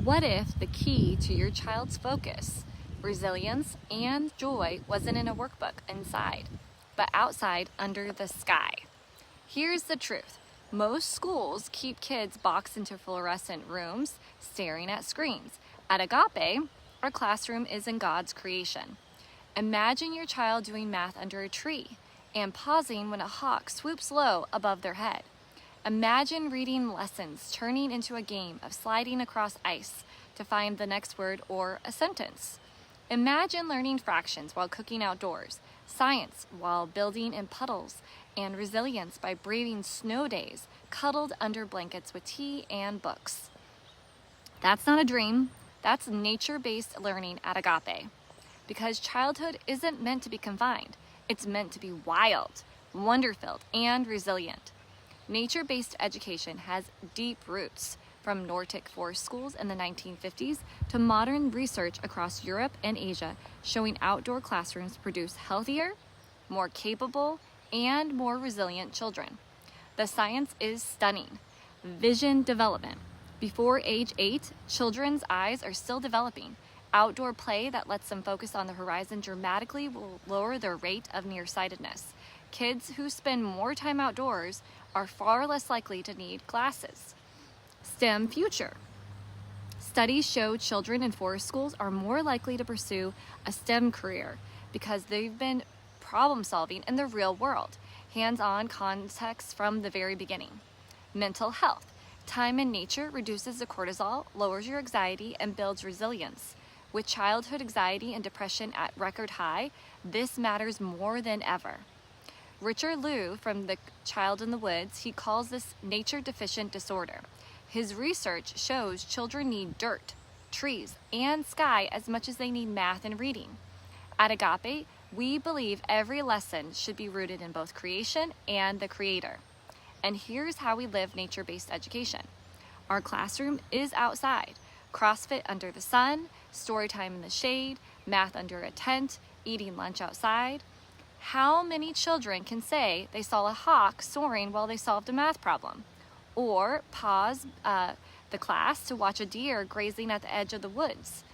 What if the key to your child's focus, resilience, and joy wasn't in a workbook inside, but outside under the sky? Here's the truth. Most schools keep kids boxed into fluorescent rooms, staring at screens. At Agape, our classroom is in God's creation. Imagine your child doing math under a tree and pausing when a hawk swoops low above their head. Imagine reading lessons turning into a game of sliding across ice to find the next word or a sentence. Imagine learning fractions while cooking outdoors, science while building in puddles, and resilience by braving snow days, cuddled under blankets with tea and books. That's not a dream. That's nature-based learning at Agape. Because childhood isn't meant to be confined. It's meant to be wild, wonder-filled, and resilient. Nature-based education has deep roots, from Nordic forest schools in the 1950s to modern research across Europe and Asia showing outdoor classrooms produce healthier, more capable, and more resilient children. The science is stunning. Vision development. Before age 8, children's eyes are still developing. Outdoor play that lets them focus on the horizon dramatically will lower their rate of nearsightedness. Kids who spend more time outdoors are far less likely to need glasses. STEM future. Studies show children in forest schools are more likely to pursue a STEM career because they've been problem solving in the real world, hands-on context from the very beginning. Mental health. Time in nature reduces the cortisol, lowers your anxiety, and builds resilience. With childhood anxiety and depression at record high, this matters more than ever. Richard Liu from The Child in the Woods, he calls this nature deficient disorder. His research shows children need dirt, trees, and sky as much as they need math and reading. At Agape, we believe every lesson should be rooted in both creation and the Creator. And here's how we live nature-based education. Our classroom is outside. CrossFit under the sun, storytime in the shade, math under a tent, eating lunch outside. How many children can say they saw a hawk soaring while they solved a math problem? Or pause the class to watch a deer grazing at the edge of the woods?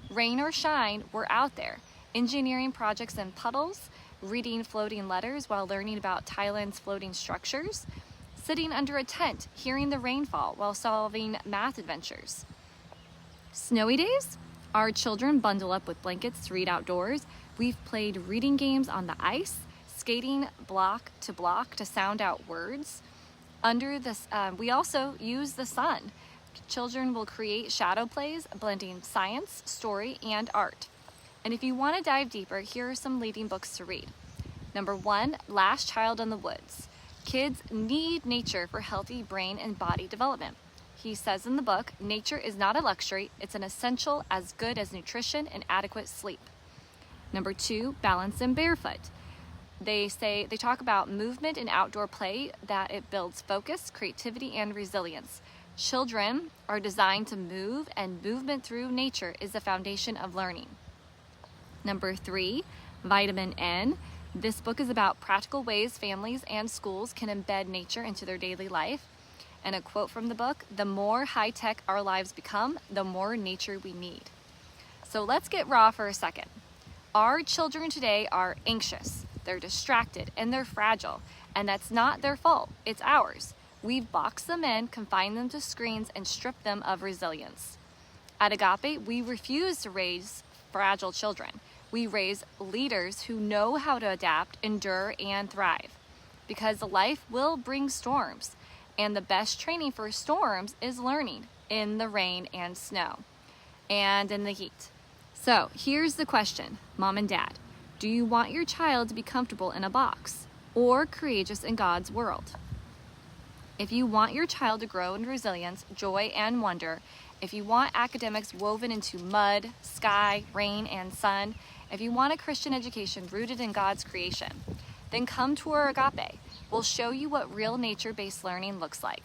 Rain or shine, we're out there. Engineering projects in puddles, reading floating letters while learning about Thailand's floating structures, sitting under a tent, hearing the rainfall while solving math adventures. Snowy days? Our children bundle up with blankets to read outdoors. We've played reading games on the ice, skating block to sound out words. We also use the sun. Children will create shadow plays, blending science, story, and art. And if you want to dive deeper, here are some leading books to read. Number 1, Last Child in the Woods. Kids need nature for healthy brain and body development. He says in the book, nature is not a luxury, it's an essential as good as nutrition and adequate sleep. Number 2, Balance and Barefoot. They talk about movement and outdoor play, that it builds focus, creativity, and resilience. Children are designed to move, and movement through nature is the foundation of learning. Number 3, Vitamin N. This book is about practical ways families and schools can embed nature into their daily life. And a quote from the book, the more high-tech our lives become, the more nature we need. So let's get raw for a second. Our children today are anxious, they're distracted, and they're fragile. And that's not their fault, it's ours. We've boxed them in, confined them to screens, and stripped them of resilience. At Agape, we refuse to raise fragile children. We raise leaders who know how to adapt, endure, and thrive. Because life will bring storms. And the best training for storms is learning in the rain and snow and in the heat. So here's the question, Mom and Dad. Do you want your child to be comfortable in a box or courageous in God's world? If you want your child to grow in resilience, joy, and wonder, if you want academics woven into mud, sky, rain, and sun, if you want a Christian education rooted in God's creation, then come to our Agape. We'll show you what real nature-based learning looks like.